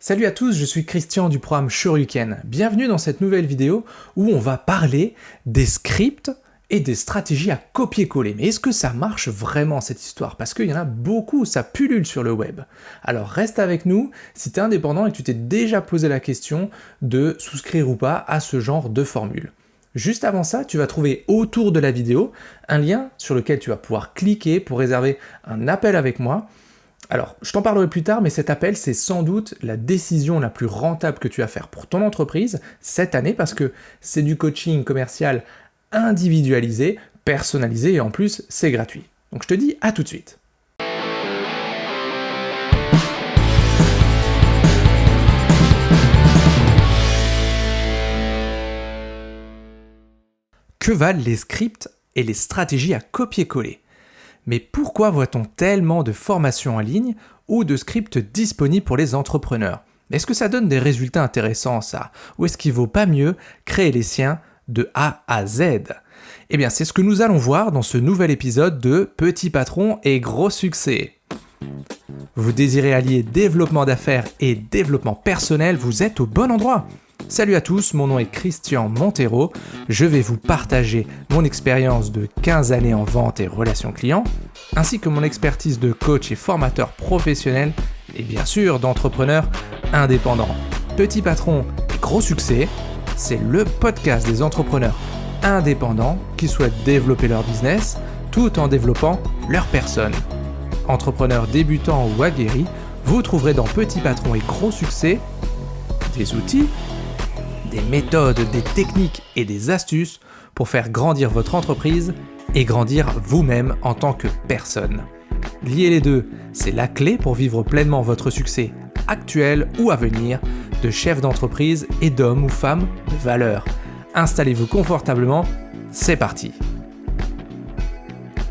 Salut à tous, je suis Christian du programme Shoryuken. Bienvenue dans cette nouvelle vidéo où on va parler des scripts et des stratégies à copier-coller. Mais est-ce que ça marche vraiment cette histoire? Parce qu'il y en a beaucoup, ça pullule sur le web. Alors reste avec nous si tu es indépendant et que tu t'es déjà posé la question de souscrire ou pas à ce genre de formule. Juste avant ça, tu vas trouver autour de la vidéo un lien sur lequel tu vas pouvoir cliquer pour réserver un appel avec moi. Alors, je t'en parlerai plus tard, mais cet appel, c'est sans doute la décision la plus rentable que tu vas faire pour ton entreprise cette année, parce que c'est du coaching commercial individualisé, personnalisé, et en plus, c'est gratuit. Donc je te dis à tout de suite. Que valent les scripts et les stratégies à copier-coller ? Mais pourquoi voit-on tellement de formations en ligne ou de scripts disponibles pour les entrepreneurs? Est-ce que ça donne des résultats intéressants ça? Ou est-ce qu'il vaut pas mieux créer les siens de A à Z? Eh bien c'est ce que nous allons voir dans ce nouvel épisode de Petit Patron et Gros Succès. Vous désirez allier développement d'affaires et développement personnel, vous êtes au bon endroit. Salut à tous, mon nom est Christian Montero, je vais vous partager mon expérience de 15 années en vente et relations clients, ainsi que mon expertise de coach et formateur professionnel, et bien sûr d'entrepreneur indépendant. Petit Patron et Gros Succès, c'est le podcast des entrepreneurs indépendants qui souhaitent développer leur business tout en développant leur personne. Entrepreneurs débutants ou aguerris, vous trouverez dans Petit Patron et Gros Succès des outils, des méthodes, des techniques et des astuces pour faire grandir votre entreprise et grandir vous-même en tant que personne. Lier les deux, c'est la clé pour vivre pleinement votre succès actuel ou à venir de chef d'entreprise et d'homme ou femme de valeur. Installez-vous confortablement, c'est parti.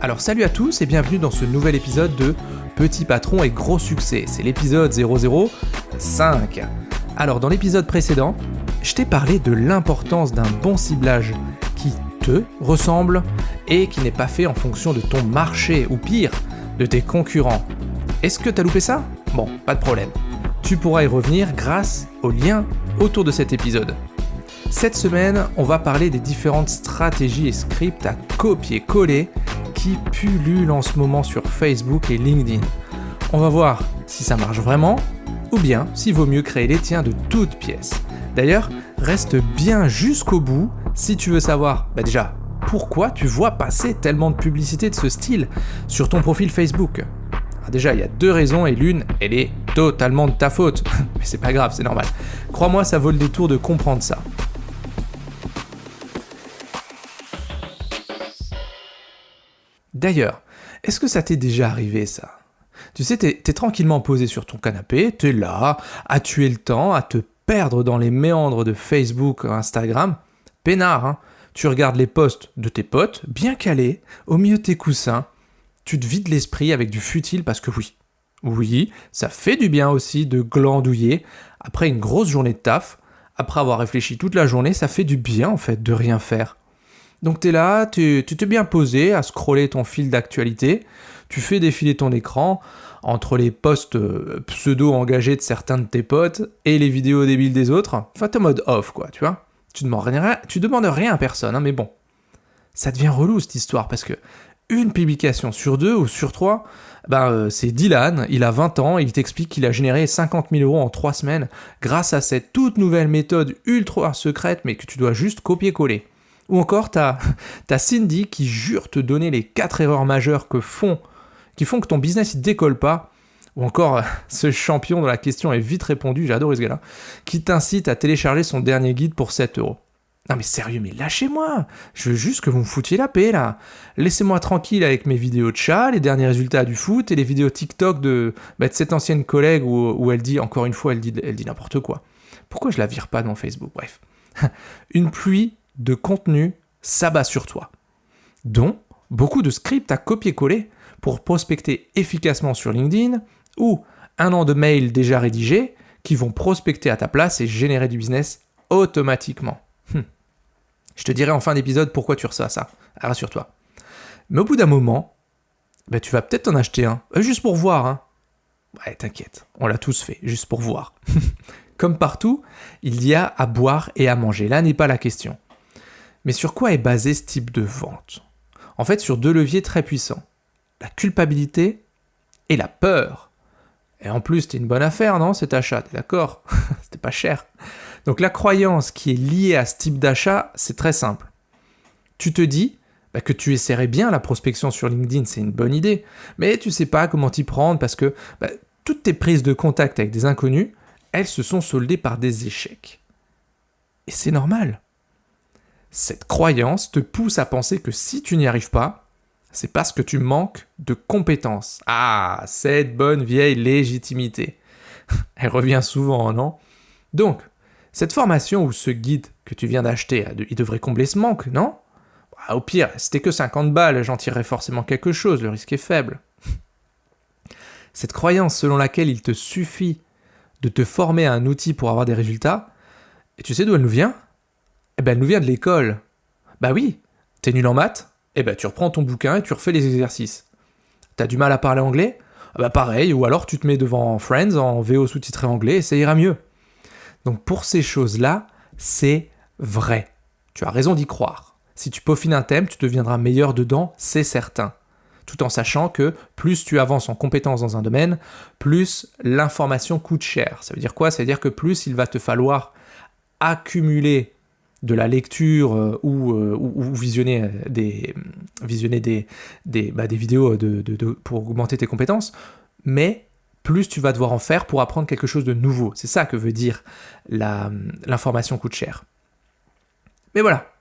Alors salut à tous et bienvenue dans ce nouvel épisode de Petit Patron et Gros Succès. C'est l'épisode 005. Alors dans l'épisode précédent, je t'ai parlé de l'importance d'un bon ciblage qui te ressemble et qui n'est pas fait en fonction de ton marché ou pire, de tes concurrents. Est-ce que t'as loupé ça? Bon, pas de problème. Tu pourras y revenir grâce au lien autour de cet épisode. Cette semaine, on va parler des différentes stratégies et scripts à copier-coller qui pullulent en ce moment sur Facebook et LinkedIn. On va voir si ça marche vraiment ou bien s'il vaut mieux créer les tiens de toutes pièces. D'ailleurs, reste bien jusqu'au bout si tu veux savoir, déjà, pourquoi tu vois passer tellement de publicité de ce style sur ton profil Facebook. Alors déjà, il y a deux raisons et l'une, elle est totalement de ta faute. Mais c'est pas grave, c'est normal. Crois-moi, ça vaut le détour de comprendre ça. D'ailleurs, est-ce que ça t'est déjà arrivé ça? Tu sais, t'es tranquillement posé sur ton canapé, t'es là, à tuer le temps, à te perdre dans les méandres de Facebook, Instagram, peinard, hein. Tu regardes les posts de tes potes, bien calés, au milieu de tes coussins, tu te vides l'esprit avec du futile parce que oui, ça fait du bien aussi de glandouiller après une grosse journée de taf, après avoir réfléchi toute la journée, ça fait du bien en fait de rien faire. Donc t'es là, tu t'es bien posé à scroller ton fil d'actualité, tu fais défiler ton écran entre les posts pseudo-engagés de certains de tes potes et les vidéos débiles des autres. Enfin, t'es en mode off, quoi, tu vois. Tu demandes rien à personne, hein, mais bon. Ça devient relou, cette histoire, parce que une publication sur 2 ou sur 3, c'est Dylan, il a 20 ans, et il t'explique qu'il a généré 50 000 € en 3 semaines grâce à cette toute nouvelle méthode ultra secrète, mais que tu dois juste copier-coller. Ou encore, t'as Cindy qui jure te donner les 4 erreurs majeures qui font que ton business ne décolle pas. Ou encore, ce champion dont la question est vite répondue, j'adore ce gars-là, qui t'incite à télécharger son dernier guide pour 7 €. Non mais sérieux, mais lâchez-moi! Je veux juste que vous me foutiez la paix, là! Laissez-moi tranquille avec mes vidéos de chat, les derniers résultats du foot et les vidéos TikTok de cette ancienne collègue où elle dit, encore une fois, elle dit n'importe quoi. Pourquoi je la vire pas dans Facebook? Bref. Une pluie de contenu s'abat sur toi, dont beaucoup de scripts à copier-coller pour prospecter efficacement sur LinkedIn ou un an de mails déjà rédigés qui vont prospecter à ta place et générer du business automatiquement. Je te dirai en fin d'épisode pourquoi tu reçois ça, rassure-toi. Mais au bout d'un moment, tu vas peut-être en acheter un, juste pour voir. Hein. Ouais, t'inquiète, on l'a tous fait, juste pour voir. Comme partout, il y a à boire et à manger, là n'est pas la question. Mais sur quoi est basé ce type de vente ? En fait, sur 2 leviers très puissants. La culpabilité et la peur. Et en plus, c'était une bonne affaire, non, cet achat, t'es d'accord ? C'était pas cher. Donc la croyance qui est liée à ce type d'achat, c'est très simple. Tu te dis que tu essaierais bien la prospection sur LinkedIn, c'est une bonne idée, mais tu sais pas comment t'y prendre parce que toutes tes prises de contact avec des inconnus, elles se sont soldées par des échecs. Et c'est normal. Cette croyance te pousse à penser que si tu n'y arrives pas, c'est parce que tu manques de compétences. Ah, cette bonne vieille légitimité. Elle revient souvent, non ? Donc, cette formation ou ce guide que tu viens d'acheter, il devrait combler ce manque, non ? Au pire, c'était que 50 balles, j'en tirerais forcément quelque chose, le risque est faible. Cette croyance selon laquelle il te suffit de te former à un outil pour avoir des résultats, et tu sais d'où elle nous vient ? Elle nous vient de l'école. Bah oui, t'es nul en maths ? Tu reprends ton bouquin et tu refais les exercices. T'as du mal à parler anglais ? Pareil, ou alors tu te mets devant Friends en VO sous-titré anglais et ça ira mieux. Donc pour ces choses-là, c'est vrai. Tu as raison d'y croire. Si tu peaufines un thème, tu deviendras meilleur dedans, c'est certain. Tout en sachant que plus tu avances en compétence dans un domaine, plus l'information coûte cher. Ça veut dire quoi ? Ça veut dire que plus il va te falloir accumuler de la lecture ou visionner des vidéos pour augmenter tes compétences, mais plus tu vas devoir en faire pour apprendre quelque chose de nouveau. C'est ça que veut dire l'information coûte cher. Mais voilà.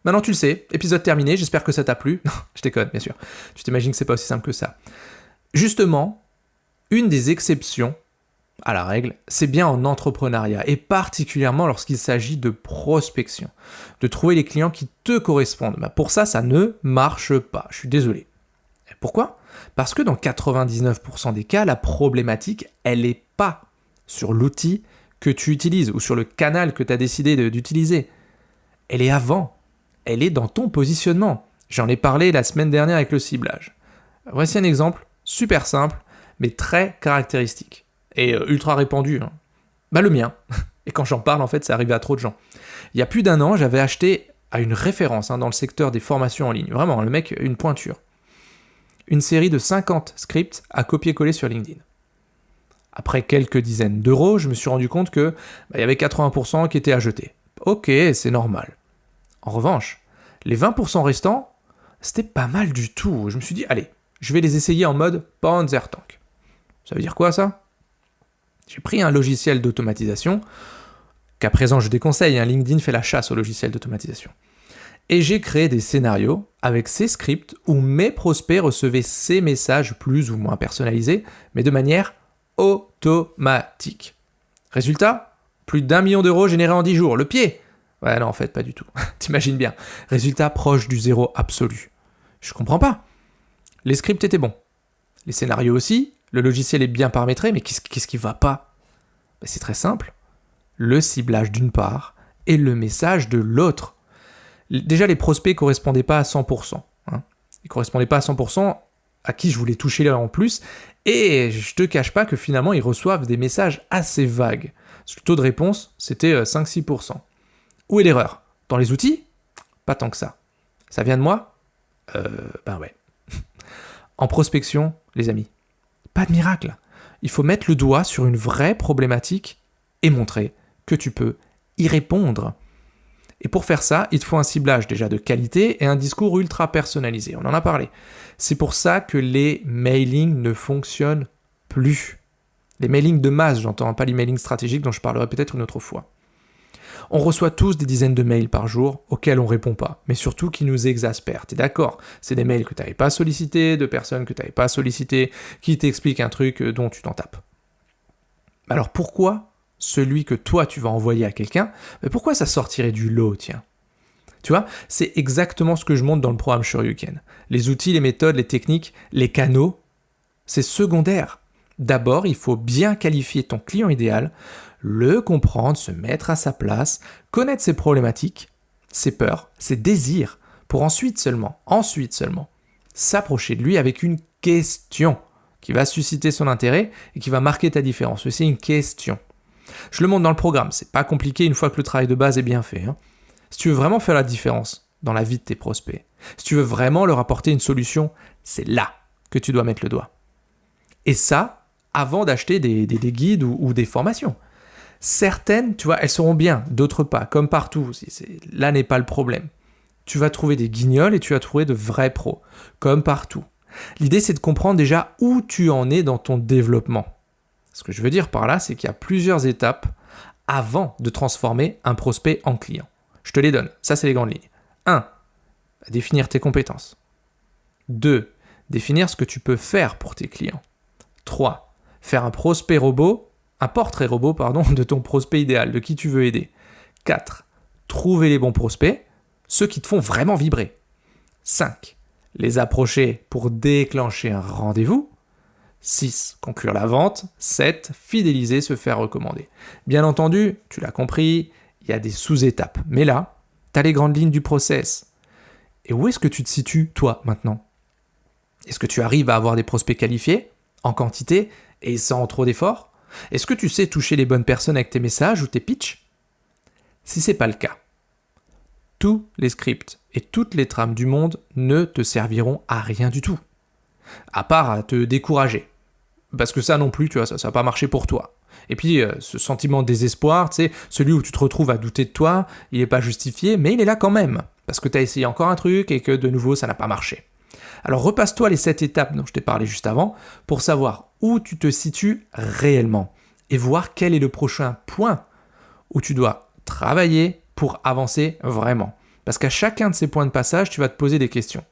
Maintenant tu le sais, épisode terminé, j'espère que ça t'a plu. Non, je déconne, bien sûr. Tu t'imagines que c'est pas aussi simple que ça. Justement, une des exceptions à la règle, c'est bien en entrepreneuriat, et particulièrement lorsqu'il s'agit de prospection, de trouver les clients qui te correspondent. Pour ça ne marche pas, je suis désolé. Et pourquoi ? Parce que dans 99% des cas, la problématique, elle n'est pas sur l'outil que tu utilises, ou sur le canal que tu as décidé d'utiliser. Elle est avant. Elle est dans ton positionnement. J'en ai parlé la semaine dernière avec le ciblage. Voici un exemple super simple, mais très caractéristique. Et ultra répandu. Le mien. Et quand j'en parle, en fait, c'est arrivé à trop de gens. Il y a plus d'1 an, j'avais acheté à une référence dans le secteur des formations en ligne. Vraiment, le mec, une pointure. Une série de 50 scripts à copier-coller sur LinkedIn. Après quelques dizaines d'euros, je me suis rendu compte que y avait 80% qui étaient à jeter. Ok, c'est normal. En revanche, les 20% restants, c'était pas mal du tout. Je me suis dit, allez, je vais les essayer en mode Panzertank. Ça veut dire quoi ça ? J'ai pris un logiciel d'automatisation, qu'à présent je déconseille, LinkedIn fait la chasse au logiciel d'automatisation. Et j'ai créé des scénarios avec ces scripts où mes prospects recevaient ces messages plus ou moins personnalisés, mais de manière automatique. Résultat, plus d'1 million d'euros générés en 10 jours. Le pied ! Ouais, non, en fait, pas du tout. T'imagines bien. Résultat proche du zéro absolu. Je comprends pas. Les scripts étaient bons. Les scénarios aussi. Le logiciel est bien paramétré, mais qu'est-ce qui va pas ? C'est très simple. Le ciblage d'une part et le message de l'autre. Déjà, les prospects ne correspondaient pas à 100%. Ils ne correspondaient pas à 100% à qui je voulais toucher là en plus. Et je te cache pas que finalement, ils reçoivent des messages assez vagues. Le taux de réponse, c'était 5-6%. Où est l'erreur ? Dans les outils ? Pas tant que ça. Ça vient de moi ? Ouais. En prospection, les amis, pas de miracle. Il faut mettre le doigt sur une vraie problématique et montrer que tu peux y répondre. Et pour faire ça, il te faut un ciblage déjà de qualité et un discours ultra personnalisé. On en a parlé. C'est pour ça que les mailings ne fonctionnent plus. Les mailings de masse, j'entends, pas les mailings stratégiques dont je parlerai peut-être une autre fois. On reçoit tous des dizaines de mails par jour auxquels on ne répond pas, mais surtout qui nous exaspèrent. T'es d'accord ? C'est des mails que tu n'avais pas sollicités, de personnes que tu n'avais pas sollicitées, qui t'expliquent un truc dont tu t'en tapes. Alors pourquoi celui que toi tu vas envoyer à quelqu'un, pourquoi ça sortirait du lot, tiens ? Tu vois, c'est exactement ce que je montre dans le programme Shoryuken. Les outils, les méthodes, les techniques, les canaux, c'est secondaire. D'abord, il faut bien qualifier ton client idéal, le comprendre, se mettre à sa place, connaître ses problématiques, ses peurs, ses désirs, pour ensuite seulement, s'approcher de lui avec une question qui va susciter son intérêt et qui va marquer ta différence. C'est une question. Je le montre dans le programme, c'est pas compliqué une fois que le travail de base est bien fait. Si tu veux vraiment faire la différence dans la vie de tes prospects, si tu veux vraiment leur apporter une solution, c'est là que tu dois mettre le doigt. Et ça, avant d'acheter des guides ou des formations. Certaines, tu vois, elles seront bien, d'autres pas, comme partout. Là n'est pas le problème. Tu vas trouver des guignols et tu vas trouver de vrais pros, comme partout. L'idée, c'est de comprendre déjà où tu en es dans ton développement. Ce que je veux dire par là, c'est qu'il y a plusieurs étapes avant de transformer un prospect en client. Je te les donne, ça c'est les grandes lignes. 1. Définir tes compétences. 2. Définir ce que tu peux faire pour tes clients. 3. Faire un portrait robot, de ton prospect idéal, de qui tu veux aider. 4. Trouver les bons prospects, ceux qui te font vraiment vibrer. 5. Les approcher pour déclencher un rendez-vous. 6. Conclure la vente. 7. Fidéliser, se faire recommander. Bien entendu, tu l'as compris, il y a des sous-étapes. Mais là, tu as les grandes lignes du process. Et où est-ce que tu te situes, toi, maintenant ? Est-ce que tu arrives à avoir des prospects qualifiés, en quantité, et sans trop d'efforts ? Est-ce que tu sais toucher les bonnes personnes avec tes messages ou tes pitchs ? Si ce n'est pas le cas, tous les scripts et toutes les trames du monde ne te serviront à rien du tout. À part à te décourager. Parce que ça non plus, tu vois, ça va pas marcher pour toi. Et puis, ce sentiment de désespoir, tu sais, celui où tu te retrouves à douter de toi, il n'est pas justifié, mais il est là quand même. Parce que tu as essayé encore un truc et que de nouveau, ça n'a pas marché. Alors repasse-toi les 7 étapes dont je t'ai parlé juste avant pour savoir où tu te situes réellement et voir quel est le prochain point où tu dois travailler pour avancer vraiment. Parce qu'à chacun de ces points de passage, tu vas te poser des questions.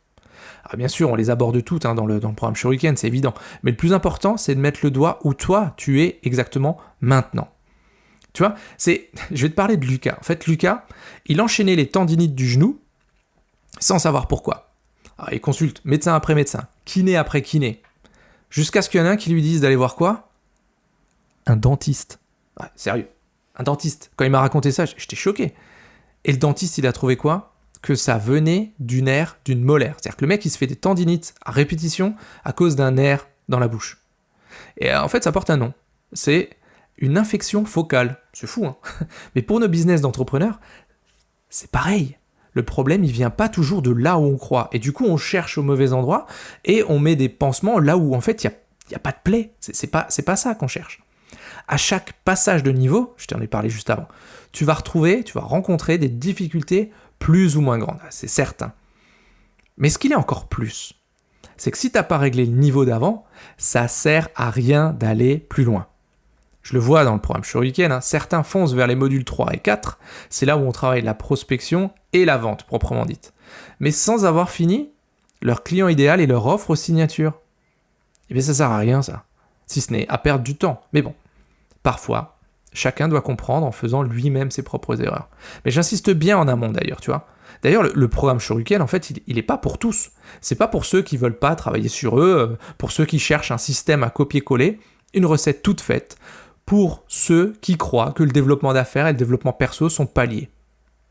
Alors bien sûr, on les aborde toutes dans le programme Shuriken, c'est évident. Mais le plus important, c'est de mettre le doigt où toi, tu es exactement maintenant. Tu vois, je vais te parler de Lucas. En fait, Lucas, il enchaînait les tendinites du genou sans savoir pourquoi. Alors, il consulte médecin après médecin, kiné après kiné, jusqu'à ce qu'il y en ait un qui lui dise d'aller voir quoi ? Un dentiste. Ouais, sérieux, un dentiste. Quand il m'a raconté ça, j'étais choqué. Et le dentiste, il a trouvé quoi ? Que ça venait du nerf d'une molaire. C'est-à-dire que le mec, il se fait des tendinites à répétition à cause d'un nerf dans la bouche. Et en fait, ça porte un nom. C'est une infection focale. C'est fou, hein ? Mais pour nos business d'entrepreneurs, c'est pareil. Le problème, il vient pas toujours de là où on croit. Et du coup, on cherche au mauvais endroit et on met des pansements là où, en fait, il n'y a pas de plaie. C'est pas ça qu'on cherche. À chaque passage de niveau, je t'en ai parlé juste avant, tu vas rencontrer des difficultés plus ou moins grandes. C'est certain. Mais ce qu'il est encore plus, c'est que si tu n'as pas réglé le niveau d'avant, ça sert à rien d'aller plus loin. Je le vois dans le programme Shuriken, certains foncent vers les modules 3 et 4, c'est là où on travaille la prospection et la vente proprement dite. Mais sans avoir fini leur client idéal et leur offre aux signatures. Eh bien ça sert à rien ça, si ce n'est à perdre du temps. Mais bon, parfois, chacun doit comprendre en faisant lui-même ses propres erreurs. Mais j'insiste bien en amont d'ailleurs, tu vois. D'ailleurs, le programme Shuriken, en fait, il n'est pas pour tous. C'est pas pour ceux qui veulent pas travailler sur eux, pour ceux qui cherchent un système à copier-coller, une recette toute faite, pour ceux qui croient que le développement d'affaires et le développement perso sont pas liés.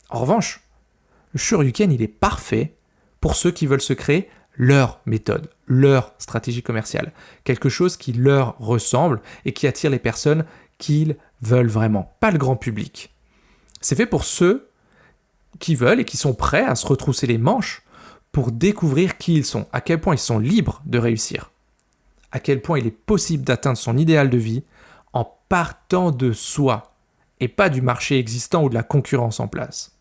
En revanche, le Shuriken, il est parfait pour ceux qui veulent se créer leur méthode, leur stratégie commerciale, quelque chose qui leur ressemble et qui attire les personnes qu'ils veulent vraiment, pas le grand public. C'est fait pour ceux qui veulent et qui sont prêts à se retrousser les manches pour découvrir qui ils sont, à quel point ils sont libres de réussir, à quel point il est possible d'atteindre son idéal de vie en partant de soi et pas du marché existant ou de la concurrence en place.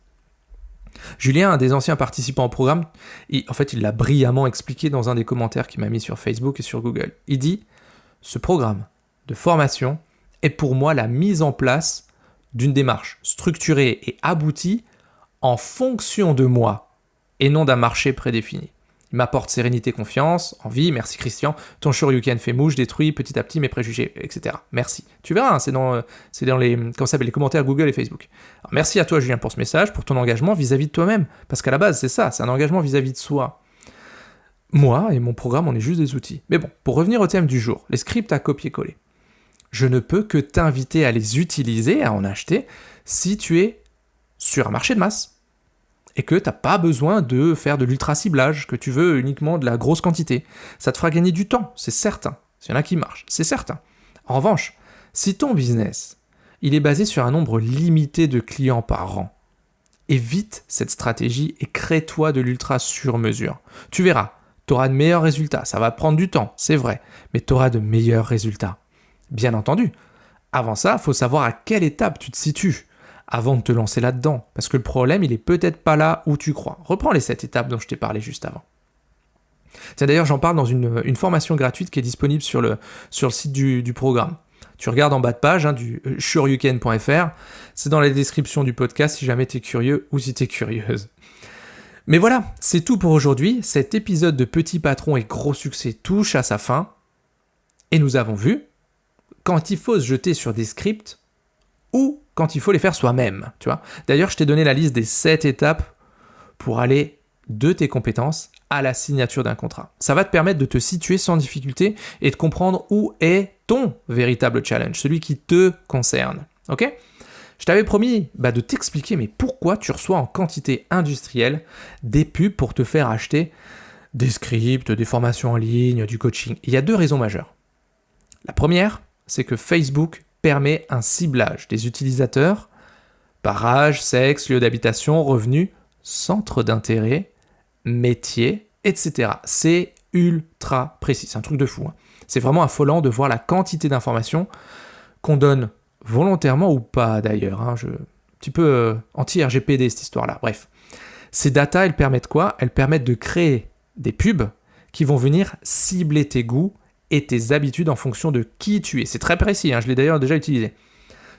Julien, un des anciens participants au programme, il l'a brillamment expliqué dans un des commentaires qu'il m'a mis sur Facebook et sur Google. Il dit « Ce programme de formation est pour moi la mise en place d'une démarche structurée et aboutie en fonction de moi et non d'un marché prédéfini. Il m'apporte sérénité, confiance, envie, merci Christian, ton Shoryuken fait mouche, détruit petit à petit mes préjugés, etc. Merci. Tu verras, c'est dans les commentaires Google et Facebook. Alors, merci à toi Julien pour ce message, pour ton engagement vis-à-vis de toi-même, parce qu'à la base c'est ça, c'est un engagement vis-à-vis de soi. Moi et mon programme, on est juste des outils. Mais bon, pour revenir au thème du jour, les scripts à copier-coller. Je ne peux que t'inviter à les utiliser, à en acheter, si tu es sur un marché de masse. Et que tu n'as pas besoin de faire de l'ultra-ciblage, que tu veux uniquement de la grosse quantité. Ça te fera gagner du temps, c'est certain. S'il y en a qui marchent, c'est certain. En revanche, si ton business il est basé sur un nombre limité de clients par an. Évite cette stratégie et crée-toi de l'ultra sur mesure. Tu verras, tu auras de meilleurs résultats. Ça va prendre du temps, c'est vrai, mais tu auras de meilleurs résultats. Bien entendu, avant ça, il faut savoir à quelle étape tu te situes avant de te lancer là-dedans. Parce que le problème, il est peut-être pas là où tu crois. Reprends les 7 étapes dont je t'ai parlé juste avant. Tiens, d'ailleurs, j'en parle dans une formation gratuite qui est disponible sur le site du programme. Tu regardes en bas de page du suryouken.fr, c'est dans la description du podcast si jamais tu es curieux ou si tu es curieuse. Mais voilà, c'est tout pour aujourd'hui. Cet épisode de Petit Patron et Gros Succès touche à sa fin. Et nous avons vu quand il faut se jeter sur des scripts ou quand il faut les faire soi-même. Tu vois. D'ailleurs, je t'ai donné la liste des 7 étapes pour aller de tes compétences à la signature d'un contrat. Ça va te permettre de te situer sans difficulté et de comprendre où est ton véritable challenge, celui qui te concerne. Ok ? Je t'avais promis de t'expliquer mais pourquoi tu reçois en quantité industrielle des pubs pour te faire acheter des scripts, des formations en ligne, du coaching. Il y a 2 raisons majeures. La première, c'est que Facebook permet un ciblage des utilisateurs par âge, sexe, lieu d'habitation, revenus, centre d'intérêt, métier, etc. C'est ultra précis, c'est un truc de fou. C'est vraiment affolant de voir la quantité d'informations qu'on donne volontairement ou pas d'ailleurs. Un petit peu anti-RGPD cette histoire-là. Bref, ces datas, elles permettent quoi ? Elles permettent de créer des pubs qui vont venir cibler tes goûts et tes habitudes en fonction de qui tu es. C'est très précis, je l'ai d'ailleurs déjà utilisé.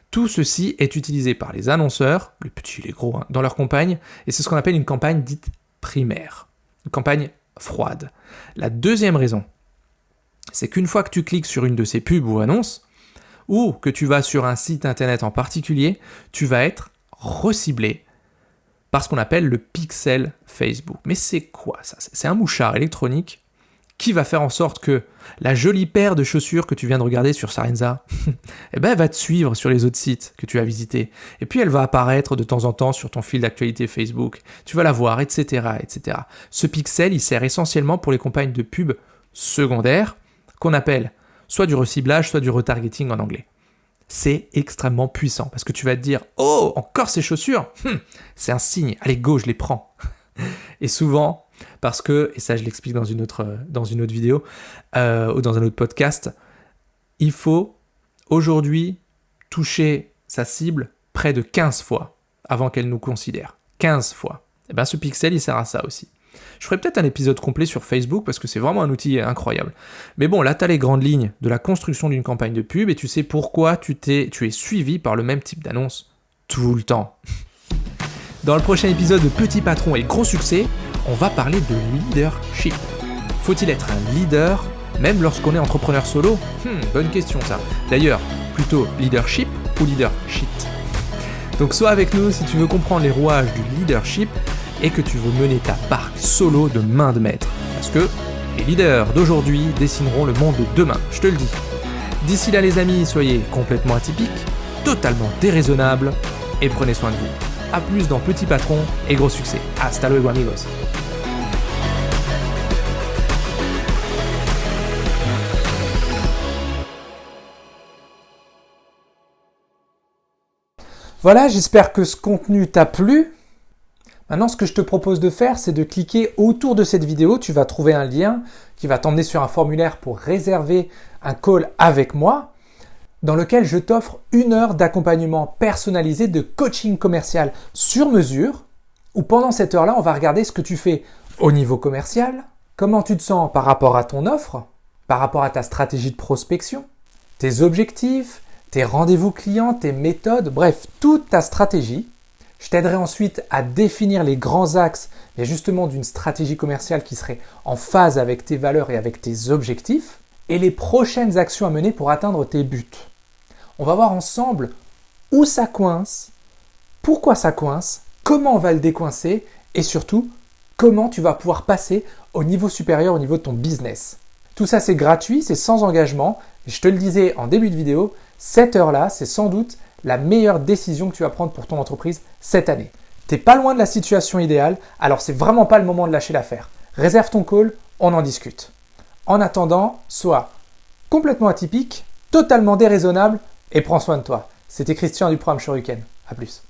Tout ceci est utilisé par les annonceurs, les petits, les gros, dans leur campagne, et c'est ce qu'on appelle une campagne dite primaire, une campagne froide. La deuxième raison, c'est qu'une fois que tu cliques sur une de ces pubs ou annonces, ou que tu vas sur un site internet en particulier, tu vas être reciblé par ce qu'on appelle le pixel Facebook. Mais c'est quoi ça ? C'est un mouchard électronique qui va faire en sorte que la jolie paire de chaussures que tu viens de regarder sur Sarenza, elle va te suivre sur les autres sites que tu as visités. Et puis elle va apparaître de temps en temps sur ton fil d'actualité Facebook. Tu vas la voir, etc., etc. Ce pixel, il sert essentiellement pour les campagnes de pub secondaires qu'on appelle soit du reciblage, soit du retargeting en anglais. C'est extrêmement puissant parce que tu vas te dire « Oh, encore ces chaussures c'est un signe, allez go, je les prends !» Et souvent, parce que, et ça je l'explique dans une autre vidéo ou dans un autre podcast, il faut aujourd'hui toucher sa cible près de 15 fois avant qu'elle nous considère. 15 fois. Et ce pixel, il sert à ça aussi. Je ferai peut-être un épisode complet sur Facebook parce que c'est vraiment un outil incroyable. Mais bon, là, tu as les grandes lignes de la construction d'une campagne de pub et tu sais pourquoi tu es suivi par le même type d'annonce tout le temps. Dans le prochain épisode de Petit Patron et Gros Succès, on va parler de leadership. Faut-il être un leader même lorsqu'on est entrepreneur solo ? Bonne question ça. D'ailleurs, plutôt leadership ou leadership ? Donc sois avec nous si tu veux comprendre les rouages du leadership et que tu veux mener ta barque solo de main de maître. Parce que les leaders d'aujourd'hui dessineront le monde de demain, je te le dis. D'ici là les amis, soyez complètement atypiques, totalement déraisonnables et prenez soin de vous. A plus dans Petit Patron et Gros Succès. Hasta luego amigos. Voilà, j'espère que ce contenu t'a plu. Maintenant, ce que je te propose de faire, c'est de cliquer autour de cette vidéo. Tu vas trouver un lien qui va t'emmener sur un formulaire pour réserver un call avec moi, dans lequel je t'offre 1 heure d'accompagnement personnalisé de coaching commercial sur mesure, où pendant cette heure-là, on va regarder ce que tu fais au niveau commercial, comment tu te sens par rapport à ton offre, par rapport à ta stratégie de prospection, tes objectifs, tes rendez-vous clients, tes méthodes, bref, toute ta stratégie. Je t'aiderai ensuite à définir les grands axes, mais justement d'une stratégie commerciale qui serait en phase avec tes valeurs et avec tes objectifs, et les prochaines actions à mener pour atteindre tes buts. On va voir ensemble où ça coince, pourquoi ça coince, comment on va le décoincer et surtout comment tu vas pouvoir passer au niveau supérieur, au niveau de ton business. Tout ça c'est gratuit, c'est sans engagement. Et je te le disais en début de vidéo, cette heure-là, c'est sans doute la meilleure décision que tu vas prendre pour ton entreprise cette année. T'es pas loin de la situation idéale, alors c'est vraiment pas le moment de lâcher l'affaire. Réserve ton call, on en discute. En attendant, sois complètement atypique, totalement déraisonnable et prends soin de toi. C'était Christian du programme Shuriken. À plus.